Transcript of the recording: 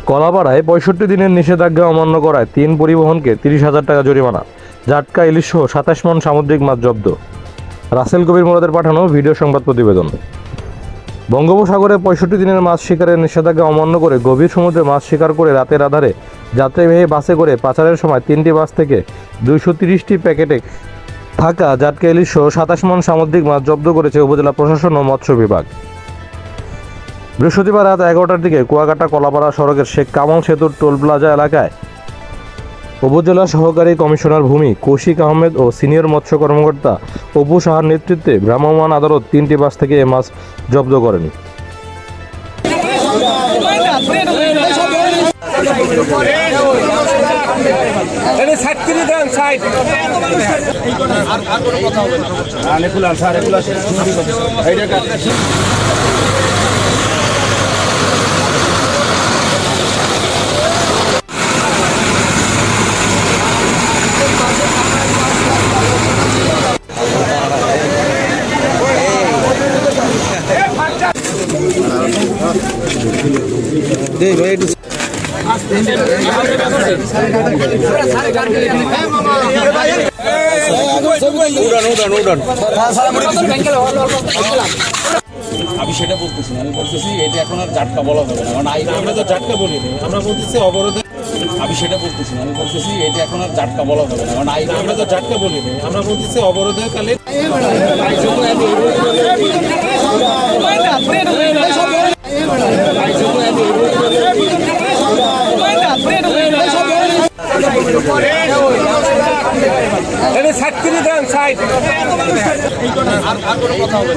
কলাপাড়ায় ৬৫ দিনের নিষেধাজ্ঞা অমান্য করায় ৩ পরিবহনকে ৩০,০০০ টাকা জরিমানা। জাটকা ইলিশ সহ ২৭ মণ সামুদ্রিক মাছ জব্দ। রাসেল কবির মুরাদের পাঠানো ভিডিও সংবাদ প্রতিবেদন। বঙ্গোপসাগরে ৬৫ দিনের মাছ শিকারের নিষেধাজ্ঞা অমান্য করে গভীর সমুদ্রে মাছ শিকার করে রাতের আধারে যাত্রীবাহী বাসে করে পাচারের সময় ৩টি বাস থেকে ২৩০টি প্যাকেটে থাকা জাটকা ইলিশ সহ ২৭ মণ সামুদ্রিক মাছ জব্দ করেছে উপজেলা প্রশাসন ও মৎস্য বিভাগ। বৃহস্পতিবার রাত ১১টার দিকে কুয়াকাটা কলাপাড়া সড়কের শেখ কামাল সেতুর টোল প্লাজা এলাকায় উপজেলা সহকারী কমিশনার ভূমি কৌশিক আহমেদ ও সিনিয়র মৎস্য কর্মকর্তা অপু সাহার নেতৃত্বে ভ্রাম্যমাণ আদালত ৩টি বাস থেকে এ মাছ জব্দ করেন। আমি সেটা বলতেছি না, আমি বলতেছি এটা এখন আর জাটকা বলা হবে না, কারণ আমরা তো জাটকা বলি না, আমরা বলতেছি অবরোধে। আমি সেটা বলতেছি না, আমি বলতেছি এটা এখন আর জাটকা বলা হবে না, কারণ আমরা তো জাটকা বলি না, আমরা বলতেছি অবরোধের কালে কথা হবে না।